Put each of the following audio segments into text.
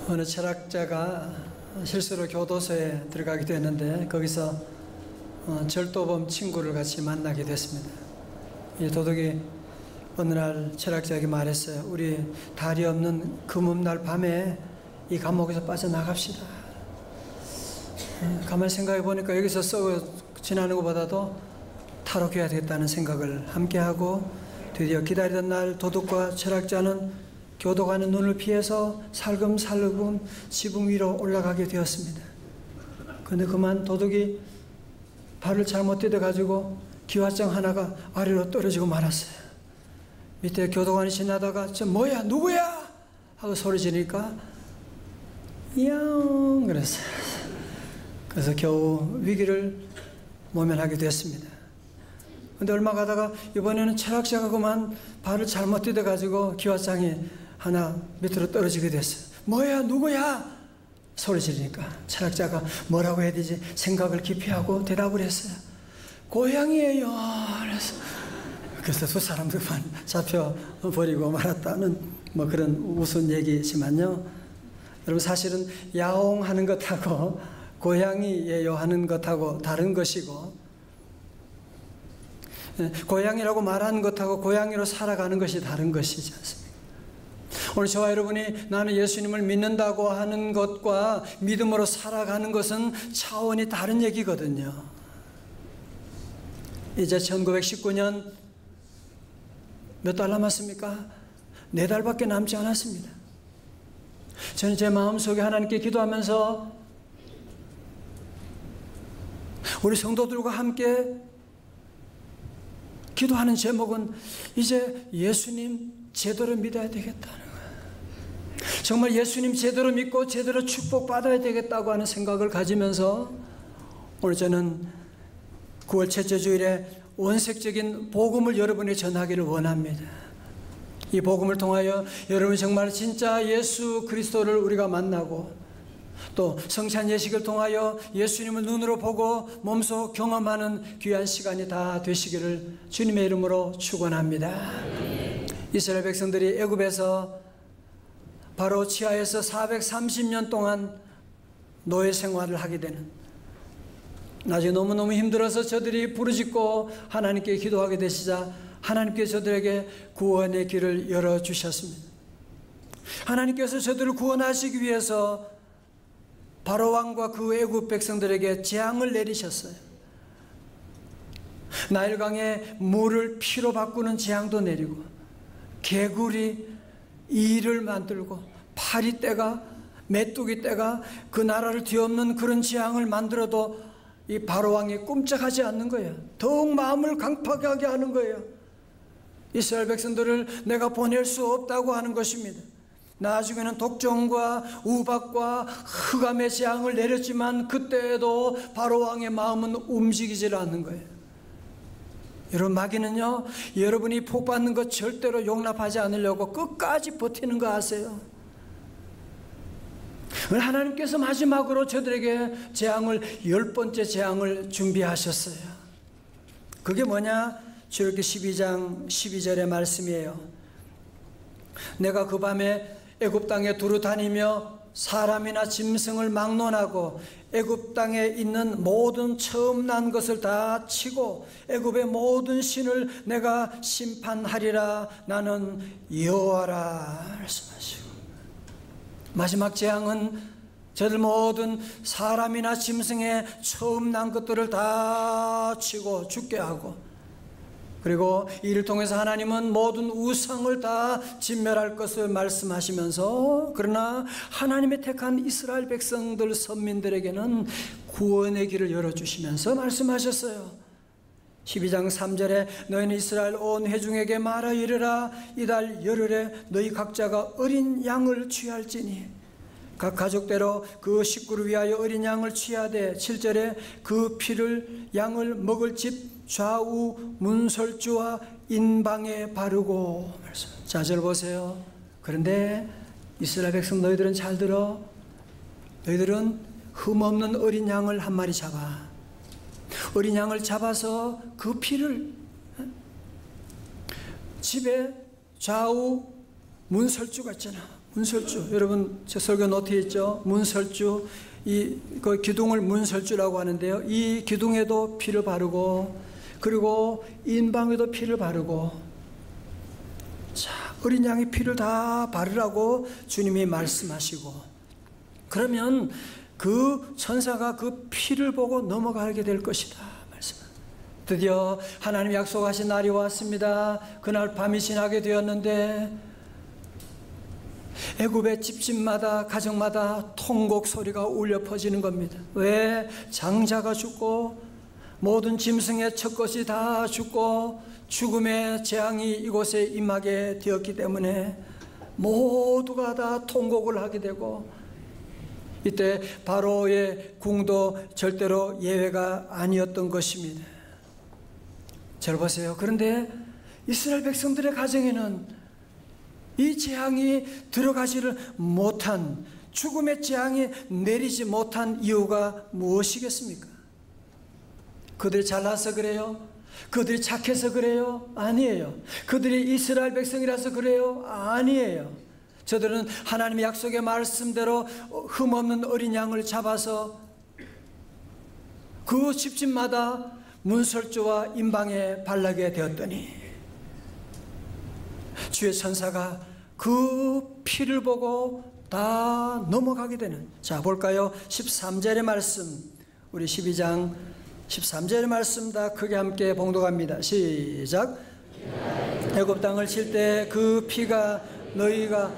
어느 철학자가 실수로 교도소에 들어가게 됐는데 거기서 절도범 친구를 같이 만나게 됐습니다. 이 도둑이 어느 날 철학자에게 말했어요. 우리 달이 없는 금음날 밤에 이 감옥에서 빠져나갑시다. 가만히 생각해 보니까 여기서 썩어 지나는 것보다도 탈옥해야 되겠다는 생각을 함께하고 드디어 기다리던 날 도둑과 철학자는 교도관의 눈을 피해서 살금살금 지붕 위로 올라가게 되었습니다. 그런데 그만 도둑이 발을 잘못 디뎌가지고 기와장 하나가 아래로 떨어지고 말았어요. 밑에 교도관이 지나다가 저 뭐야 누구야 하고 소리 지르니까 야옹 그랬어요. 그래서 겨우 위기를 모면하게 됐습니다. 근데 얼마 가다가 이번에는 철학자가 그만 발을 잘못 디뎌가지고 기와장이 하나 밑으로 떨어지게 됐어요. 뭐야 누구야 소리 지르니까 철학자가 뭐라고 해야 되지 생각을 깊이 하고 대답을 했어요. 고양이에요. 그래서 두 사람들만 잡혀버리고 말았다는 뭐 그런 우스운 얘기지만요. 여러분 사실은 야옹하는 것하고 고양이에요 하는 것하고 다른 것이고, 고양이라고 말하는 것하고 고양이로 살아가는 것이 다른 것이지 않습니까? 오늘 저와 여러분이 나는 예수님을 믿는다고 하는 것과 믿음으로 살아가는 것은 차원이 다른 얘기거든요. 이제 1919년 몇 달 남았습니까? 4달밖에 남지 않았습니다. 저는 제 마음속에 하나님께 기도하면서 우리 성도들과 함께 기도하는 제목은 이제 예수님 제대로 믿어야 되겠다는 거예요. 정말 예수님 제대로 믿고 제대로 축복받아야 되겠다고 하는 생각을 가지면서 오늘 저는 9월 첫째 주일에 원색적인 복음을 여러분에게 전하기를 원합니다. 이 복음을 통하여 여러분이 정말 진짜 예수 그리스도를 우리가 만나고 또 성찬 예식을 통하여 예수님을 눈으로 보고 몸소 경험하는 귀한 시간이 다 되시기를 주님의 이름으로 축원합니다. 이스라엘 백성들이 애굽에서 바로 지하에서 430년 동안 노예 생활을 하게 되는, 나중에 너무너무 힘들어서 저들이 부르짖고 하나님께 기도하게 되시자 하나님께서 저들에게 구원의 길을 열어주셨습니다. 하나님께서 저들을 구원하시기 위해서 바로왕과 그 애굽 백성들에게 재앙을 내리셨어요. 나일강에 물을 피로 바꾸는 재앙도 내리고, 개구리 이를 만들고, 파리떼가 메뚜기 떼가 그 나라를 뒤엎는 그런 재앙을 만들어도 이 바로왕이 꼼짝하지 않는 거예요. 더욱 마음을 강팍하게 하는 거예요. 이스라엘 백성들을 내가 보낼 수 없다고 하는 것입니다. 나중에는 독종과 우박과 흑암의 재앙을 내렸지만 그때에도 바로왕의 마음은 움직이질 않는 거예요. 여러분, 마귀는요, 여러분이 복받는 것 절대로 용납하지 않으려고 끝까지 버티는 거 아세요? 하나님께서 마지막으로 저들에게 재앙을 10번째 재앙을 준비하셨어요. 그게 뭐냐? 출애굽기 12장 12절의 말씀이에요. 내가 그 밤에 애굽 땅에 두루 다니며 사람이나 짐승을 막론하고 애굽 땅에 있는 모든 처음 난 것을 다 치고 애굽의 모든 신을 내가 심판하리라. 나는 여호와라 말씀하시고, 마지막 재앙은 저들 모든 사람이나 짐승의 처음 난 것들을 다 치고 죽게 하고, 그리고 이를 통해서 하나님은 모든 우상을 다 진멸할 것을 말씀하시면서, 그러나 하나님의 택한 이스라엘 백성들 선민들에게는 구원의 길을 열어주시면서 말씀하셨어요. 12장 3절에 너희는 이스라엘 온 회중에게 말하 이르라. 이달 열흘에 너희 각자가 어린 양을 취할지니 각 가족대로 그 식구를 위하여 어린 양을 취하되, 7절에 그 피를 양을 먹을 집 좌우 문설주와 인방에 바르고 말씀. 자절 보세요. 그런데 이스라엘 백성 너희들은 잘 들어. 너희들은 흠없는 어린 양을 한 마리 잡아. 어린 양을 잡아서 그 피를 집에 좌우 문설주가 있잖아. 문설주. 여러분, 제 설교 노트에 있죠? 문설주. 그 기둥을 문설주라고 하는데요. 이 기둥에도 피를 바르고, 그리고 인방에도 피를 바르고, 자, 어린 양의 피를 다 바르라고 주님이 말씀하시고, 그러면 그 천사가 그 피를 보고 넘어가게 될 것이다 말씀. 드디어 하나님이 약속하신 날이 왔습니다. 그날 밤이 지나게 되었는데 애굽의 집집마다 가정마다 통곡 소리가 울려 퍼지는 겁니다. 왜? 장자가 죽고 모든 짐승의 첫것이 다 죽고 죽음의 재앙이 이곳에 임하게 되었기 때문에 모두가 다 통곡을 하게 되고, 이때 바로의 궁도 절대로 예외가 아니었던 것입니다. 잘 보세요. 그런데 이스라엘 백성들의 가정에는 이 재앙이 들어가지를 못한, 죽음의 재앙이 내리지 못한 이유가 무엇이겠습니까? 그들이 잘나서 그래요? 그들이 착해서 그래요? 아니에요. 그들이 이스라엘 백성이라서 그래요? 아니에요. 저들은 하나님의 약속의 말씀대로 흠없는 어린 양을 잡아서 그 집집마다 문설주와 인방에 바르게 되었더니 주의 천사가 그 피를 보고 다 넘어가게 되는. 자, 볼까요? 13절의 말씀, 우리 12장 13절의 말씀 다 크게 함께 봉독합니다. 시작. 애굽 땅을 칠 때 그 피가 너희가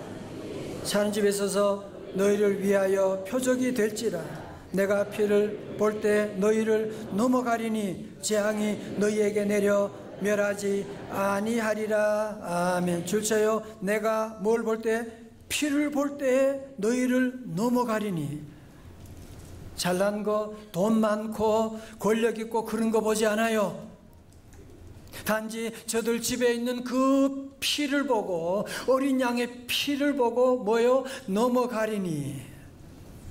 사는 집에 있어서 너희를 위하여 표적이 될지라. 내가 피를 볼 때 너희를 넘어가리니 재앙이 너희에게 내려 멸하지 아니하리라. 아멘. 줄쳐요. 내가 뭘 볼 때? 피를 볼 때 너희를 넘어가리니. 잘난 거, 돈 많고 권력 있고 그런 거 보지 않아요. 단지 저들 집에 있는 그 피를 보고, 어린 양의 피를 보고 뭐요? 넘어가리니.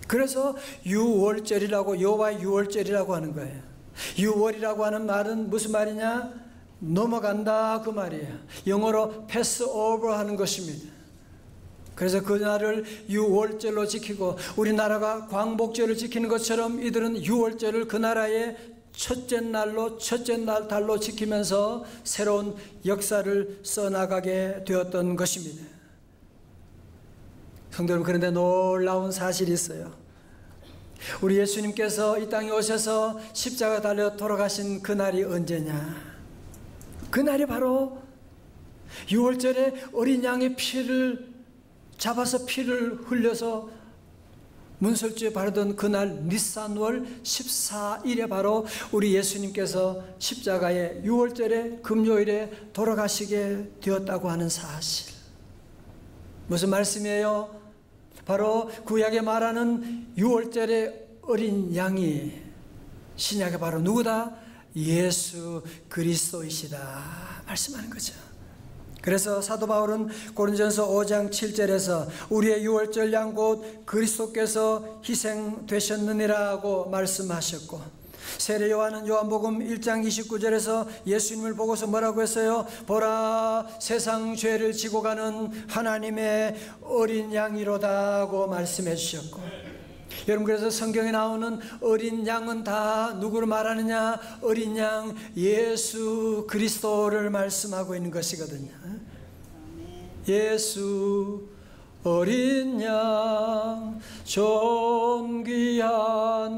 그래서 유월절이라고, 여호와의 유월절이라고 하는 거예요. 유월이라고 하는 말은 무슨 말이냐? 넘어간다 그 말이에요. 영어로 pass over 하는 것입니다. 그래서 그날을 유월절로 지키고, 우리나라가 광복절을 지키는 것처럼 이들은 유월절을 그 나라의 첫째 날로, 첫째 날 달로 지키면서 새로운 역사를 써나가게 되었던 것입니다. 성도 여러분, 그런데 놀라운 사실이 있어요. 우리 예수님께서 이 땅에 오셔서 십자가 달려 돌아가신 그날이 언제냐? 그날이 바로 유월절에 어린 양의 피를 잡아서 피를 흘려서 문설주에 바르던 그날 니산월 14일에 바로 우리 예수님께서 십자가에 유월절에 금요일에 돌아가시게 되었다고 하는 사실. 무슨 말씀이에요? 바로 구약에 말하는 유월절의 어린 양이 신약에 바로 누구다? 예수 그리스도이시다 말씀하는 거죠. 그래서 사도 바울은 고린전서 5장 7절에서 우리의 유월절 양 곧 그리스도께서 희생되셨느니라고 말씀하셨고, 세례 요한은 요한복음 1장 29절에서 예수님을 보고서 뭐라고 했어요? 보라, 세상 죄를 지고 가는 하나님의 어린 양이로다고 말씀해 주셨고, 여러분, 그래서 성경에 나오는 어린 양은 다 누구를 말하느냐? 어린 양 예수 그리스도를 말씀하고 있는 것이거든요. 예수 어린 양 존귀한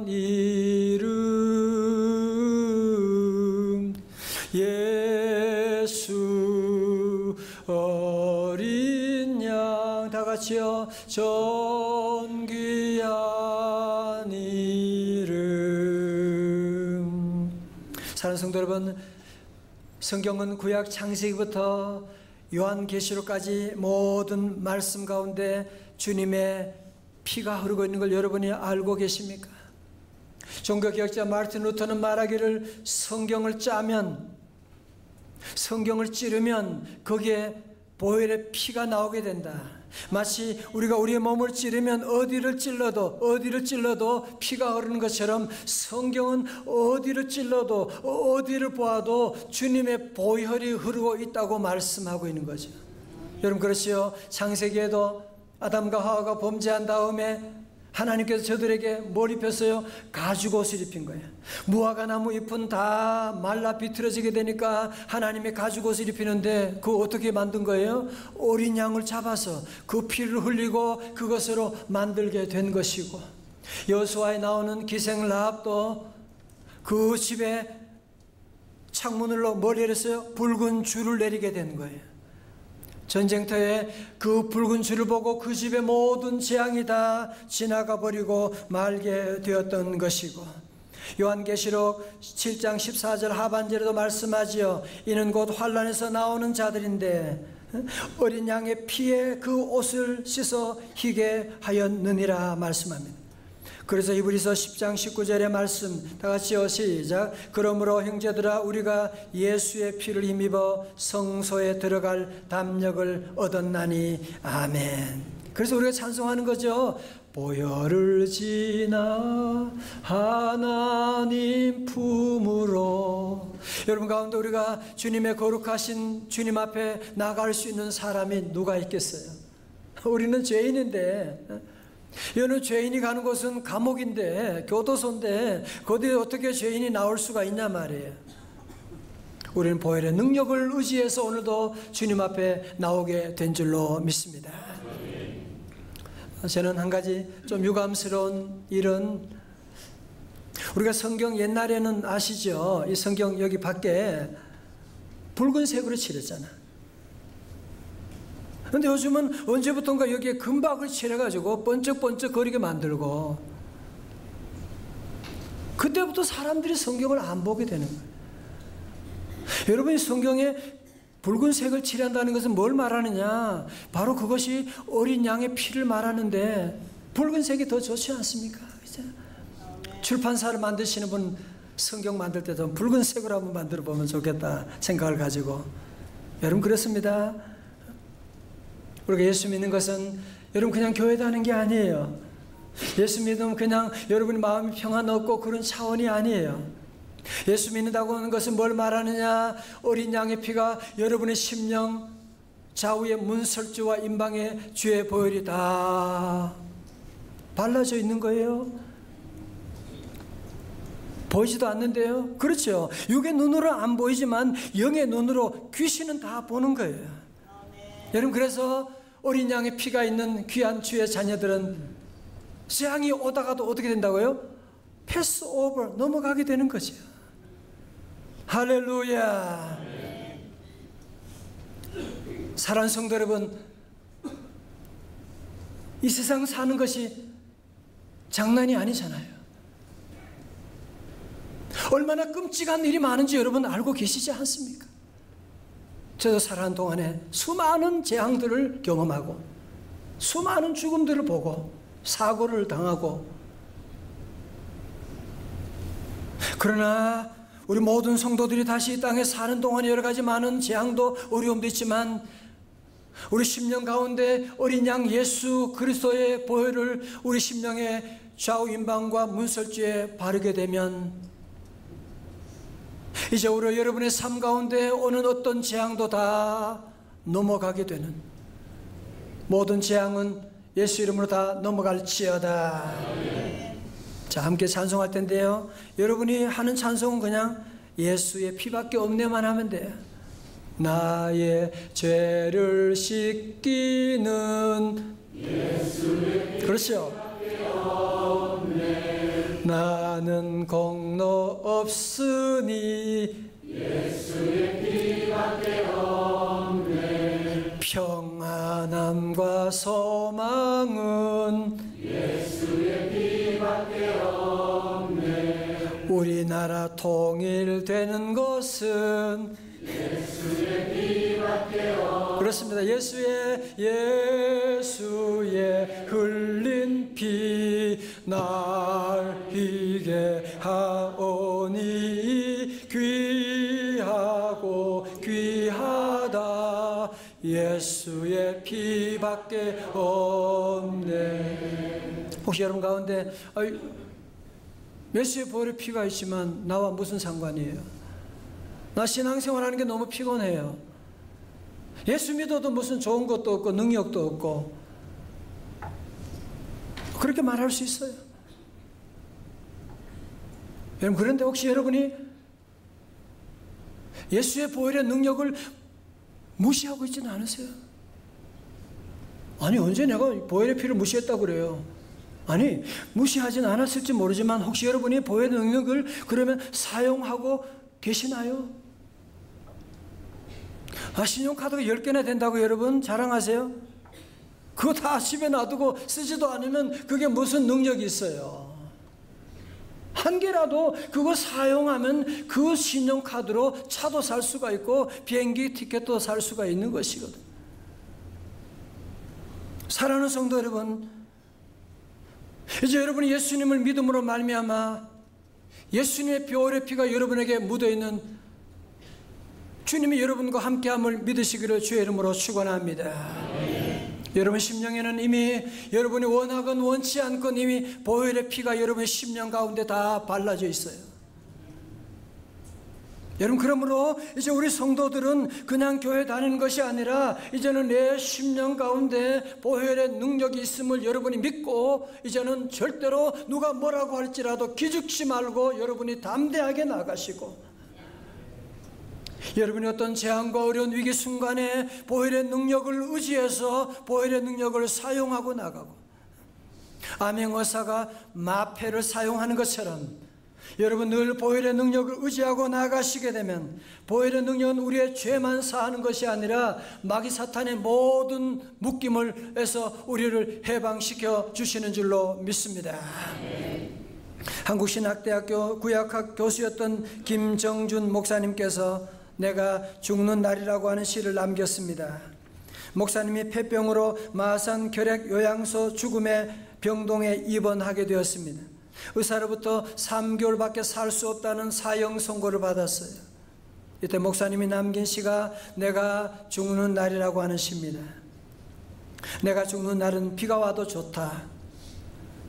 이름, 예수 어린 양, 다 같이요. 존귀한 이름. 사랑하는 성도 여러분, 성경은 구약 창세기부터 요한계시록까지 모든 말씀 가운데 주님의 피가 흐르고 있는 걸 여러분이 알고 계십니까? 종교개혁자 마르틴 루터는 말하기를, 성경을 짜면, 성경을 찌르면 거기에 보혈의 피가 나오게 된다. 마치 우리가 우리의 몸을 찌르면 어디를 찔러도 피가 흐르는 것처럼, 성경은 어디를 찔러도 어디를 보아도 주님의 보혈이 흐르고 있다고 말씀하고 있는 거죠. 여러분, 그렇지요? 창세기에도 아담과 하와가 범죄한 다음에 하나님께서 저들에게 뭘 입혔어요? 가죽옷을 입힌 거예요. 무화과 나무 잎은 다 말라 비틀어지게 되니까 하나님의 가죽옷을 입히는데 그거 어떻게 만든 거예요? 어린 양을 잡아서 그 피를 흘리고 그것으로 만들게 된 것이고, 여호수아에 나오는 기생 라합도 그 집에 창문으로 뭘 내렸어요? 붉은 줄을 내리게 된 거예요. 전쟁터에 그 붉은 줄을 보고 그 집의 모든 재앙이 다 지나가 버리고 말게 되었던 것이고, 요한계시록 7장 14절 하반절에도 말씀하지요. 이는 곧 환란에서 나오는 자들인데 어린 양의 피에 그 옷을 씻어 희게 하였느니라 말씀합니다. 그래서 히브리서 10장 19절의 말씀 다 같이요, 시작. 그러므로 형제들아, 우리가 예수의 피를 힘입어 성소에 들어갈 담력을 얻었나니. 아멘. 그래서 우리가 찬송하는 거죠. 보혈을 지나 하나님 품으로. 여러분 가운데 우리가 주님의 거룩하신 주님 앞에 나갈 수 있는 사람이 누가 있겠어요? 우리는 죄인인데, 여느 죄인이 가는 곳은 감옥인데, 교도소인데 거기에 어떻게 죄인이 나올 수가 있냐 말이에요. 우리는 보혈의 능력을 의지해서 오늘도 주님 앞에 나오게 된 줄로 믿습니다. 저는 한 가지 좀 유감스러운 일은, 우리가 성경 옛날에는 아시죠? 이 성경 여기 밖에 붉은색으로 칠했잖아. 근데 요즘은 언제부턴가 여기에 금박을 칠해가지고 번쩍번쩍 거리게 만들고, 그때부터 사람들이 성경을 안 보게 되는 거예요. 여러분이 성경에 붉은색을 칠한다는 것은 뭘 말하느냐? 바로 그것이 어린 양의 피를 말하는데, 붉은색이 더 좋지 않습니까? 그죠? 출판사를 만드시는 분 성경 만들 때도 붉은색으로 한번 만들어 보면 좋겠다 생각을 가지고. 여러분 그렇습니다. 우리가 예수 믿는 것은 여러분 그냥 교회 다니는 게 아니에요. 예수 믿으면 그냥 여러분의 마음이 평안 얻고 그런 차원이 아니에요. 예수 믿는다고 하는 것은 뭘 말하느냐? 어린 양의 피가 여러분의 심령 좌우의 문설주와 임방의 주의 보혈이 다 발라져 있는 거예요. 보이지도 않는데요. 그렇죠. 육의 눈으로 안 보이지만 영의 눈으로 귀신은 다 보는 거예요. 여러분 그래서 어린 양의 피가 있는 귀한 주의 자녀들은 재앙이 오다가도 어떻게 된다고요? 패스 오버, 넘어가게 되는 거죠. 할렐루야. 사랑하는 성도 여러분, 이 세상 사는 것이 장난이 아니잖아요. 얼마나 끔찍한 일이 많은지 여러분 알고 계시지 않습니까? 저도 살아가는 동안에 수많은 재앙들을 경험하고 수많은 죽음들을 보고 사고를 당하고, 그러나 우리 모든 성도들이 다시 이 땅에 사는 동안에 여러 가지 많은 재앙도 어려움도 있지만, 우리 심령 가운데 어린 양 예수 그리스도의 보혈을 우리 심령의 좌우 임방과 문설주에 바르게 되면 이제 우리 여러분의 삶 가운데 오는 어떤 재앙도 다 넘어가게 되는, 모든 재앙은 예수 이름으로 다 넘어갈지어다. 자, 함께 찬송할 텐데요, 여러분이 하는 찬송은 그냥 예수의 피밖에 없네만 하면 돼요. 나의 죄를 씻기는 예수의 피, 그렇죠. 나는 공로 없으니 예수의 피밖에 없네. 평안함과 소망은 예수의 피밖에 없네. 우리나라 통일되는 것은 예수의 피밖에 없네. 그렇습니다. 예수의 흘린 피 날 희게 하오니 귀하고 귀하다. 예수의 피밖에 없네. 혹시 여러분 가운데 예수의 보혈의 피가 있지만 나와 무슨 상관이에요? 나 신앙생활하는 게 너무 피곤해요. 예수 믿어도 무슨 좋은 것도 없고 능력도 없고 그렇게 말할 수 있어요. 여러분, 그런데 혹시 여러분이 예수의 보혈의 능력을 무시하고 있지는 않으세요? 아니, 언제 내가 보혈의 피를 무시했다고 그래요? 아니, 무시하진 않았을지 모르지만 혹시 여러분이 보혈의 능력을 그러면 사용하고 계시나요? 신용카드가 10개나 된다고 여러분 자랑하세요? 그거 다 집에 놔두고 쓰지도 않으면 그게 무슨 능력이 있어요? 한 개라도 그거 사용하면 그 신용카드로 차도 살 수가 있고 비행기 티켓도 살 수가 있는 것이거든. 사랑하는 성도 여러분, 이제 여러분이 예수님을 믿음으로 말미암아 예수님의 보혈의 피가 여러분에게 묻어있는 주님이 여러분과 함께함을 믿으시기를 주의 이름으로 축원합니다. 여러분 심령에는 이미 여러분이 원하건 원치 않건 이미 보혈의 피가 여러분의 심령 가운데 다 발라져 있어요. 여러분, 그러므로 이제 우리 성도들은 그냥 교회 다니는 것이 아니라 이제는 내 심령 가운데 보혈의 능력이 있음을 여러분이 믿고 이제는 절대로 누가 뭐라고 할지라도 기죽지 말고 여러분이 담대하게 나가시고, 여러분이 어떤 재앙과 어려운 위기 순간에 보혈의 능력을 의지해서 보혈의 능력을 사용하고 나가고, 암행어사가 마패를 사용하는 것처럼 여러분 늘 보혈의 능력을 의지하고 나가시게 되면 보혈의 능력은 우리의 죄만 사하는 것이 아니라 마귀 사탄의 모든 묶임을 해서 우리를 해방시켜 주시는 줄로 믿습니다. 한국신학대학교 구약학 교수였던 김정준 목사님께서 내가 죽는 날이라고 하는 시를 남겼습니다. 목사님이 폐병으로 마산 결핵 요양소 죽음의 병동에 입원하게 되었습니다. 의사로부터 3개월밖에 살 수 없다는 사형 선고를 받았어요. 이때 목사님이 남긴 시가 내가 죽는 날이라고 하는 시입니다. 내가 죽는 날은 비가 와도 좋다.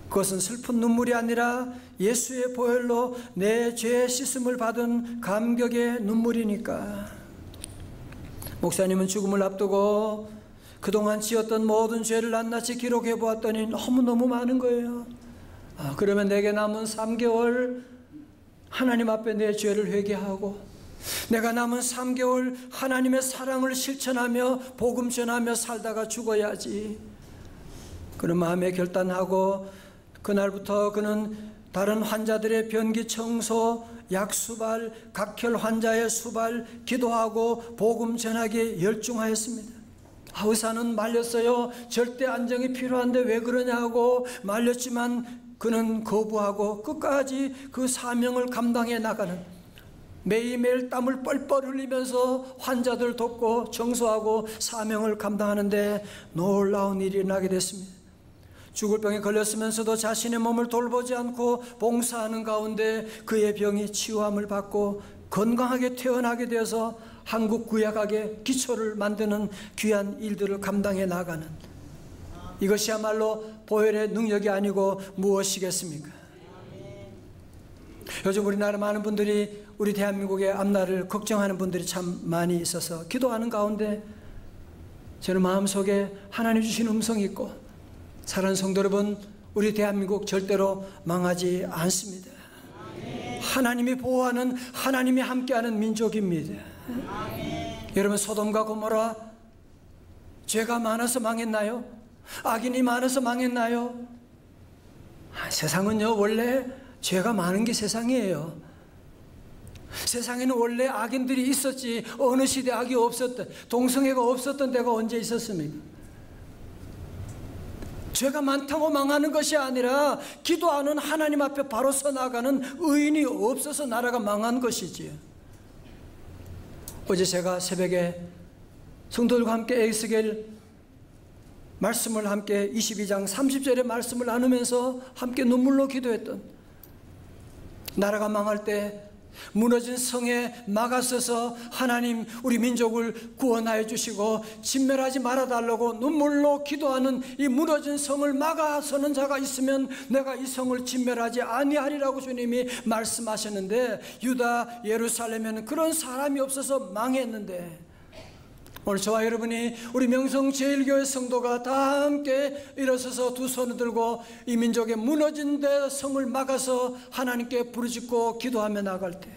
그것은 슬픈 눈물이 아니라 예수의 보혈로 내 죄의 씻음을 받은 감격의 눈물이니까. 목사님은 죽음을 앞두고 그동안 지었던 모든 죄를 낱낱이 기록해 보았더니 너무너무 많은 거예요. 그러면 내게 남은 3개월 하나님 앞에 내 죄를 회개하고, 내가 남은 3개월 하나님의 사랑을 실천하며 복음 전하며 살다가 죽어야지. 그런 마음에 결단하고 그날부터 그는 다른 환자들의 변기 청소, 약 수발, 각혈 환자의 수발, 기도하고 복음 전하기에 열중하였습니다. 의사는 말렸어요. 절대 안정이 필요한데 왜 그러냐고 말렸지만 그는 거부하고 끝까지 그 사명을 감당해 나가는, 매일매일 땀을 뻘뻘 흘리면서 환자들 돕고 청소하고 사명을 감당하는데 놀라운 일이 일어나게 됐습니다. 죽을 병에 걸렸으면서도 자신의 몸을 돌보지 않고 봉사하는 가운데 그의 병이 치유함을 받고 건강하게 퇴원하게 되어서 한국 구약학의 기초를 만드는 귀한 일들을 감당해 나가는, 이것이야말로 보혈의 능력이 아니고 무엇이겠습니까? 요즘 우리나라 많은 분들이 우리 대한민국의 앞날을 걱정하는 분들이 참 많이 있어서 기도하는 가운데 저는 마음속에 하나님 주신 음성이 있고, 사랑하는 성도 여러분, 우리 대한민국 절대로 망하지 않습니다. 하나님이 보호하는, 하나님이 함께하는 민족입니다. 여러분, 소돔과 고모라 죄가 많아서 망했나요? 악인이 많아서 망했나요? 세상은요 원래 죄가 많은 게 세상이에요. 세상에는 원래 악인들이 있었지 어느 시대 악이 없었던, 동성애가 없었던 데가 언제 있었습니까? 죄가 많다고 망하는 것이 아니라 기도하는 하나님 앞에 바로 서 나가는 의인이 없어서 나라가 망한 것이지요. 어제 제가 새벽에 성도들과 함께 에스겔 말씀을 함께 22장 30절의 말씀을 나누면서 함께 눈물로 기도했던, 나라가 망할 때 무너진 성에 막아서서 하나님 우리 민족을 구원하여 주시고 진멸하지 말아달라고 눈물로 기도하는 이 무너진 성을 막아서는 자가 있으면 내가 이 성을 진멸하지 아니하리라고 주님이 말씀하셨는데, 유다 예루살렘에는 그런 사람이 없어서 망했는데 오늘 저와 여러분이 우리 명성제일교회 성도가 다 함께 일어서서 두 손을 들고 이 민족의 무너진 데 성을 막아서 하나님께 부르짖고 기도하며 나갈 때,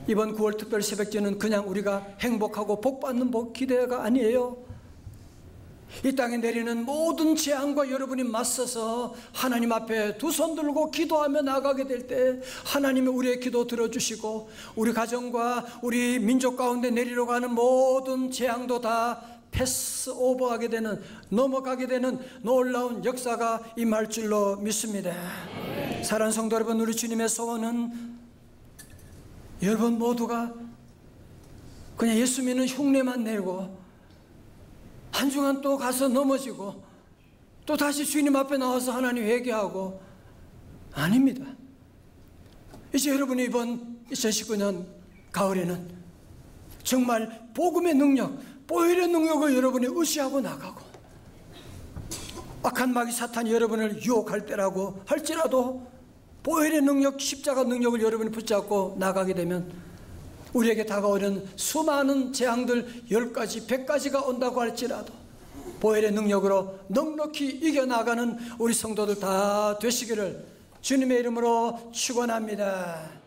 이번 9월 특별 새벽제는 그냥 우리가 행복하고 복받는 기대가 아니에요. 이 땅에 내리는 모든 재앙과 여러분이 맞서서 하나님 앞에 두 손 들고 기도하며 나가게 될 때 하나님이 우리의 기도 들어주시고 우리 가정과 우리 민족 가운데 내리러 가는 모든 재앙도 다 패스 오버하게 되는, 넘어가게 되는 놀라운 역사가 임할 줄로 믿습니다. 사랑하는 성도 여러분, 우리 주님의 소원은 여러분 모두가 그냥 예수 믿는 흉내만 내고 한 주간 또 가서 넘어지고 또 다시 주님 앞에 나와서 하나님 회개하고, 아닙니다. 이제 여러분이 이번 2019년 가을에는 정말 복음의 능력, 보혈의 능력을 여러분이 의지하고 나가고, 악한 마귀 사탄이 여러분을 유혹할 때라고 할지라도 보혈의 능력, 십자가 능력을 여러분이 붙잡고 나가게 되면 우리에게 다가오는 수많은 재앙들 10가지, 100가지가 온다고 할지라도 보혈의 능력으로 넉넉히 이겨나가는 우리 성도들 다 되시기를 주님의 이름으로 축원합니다.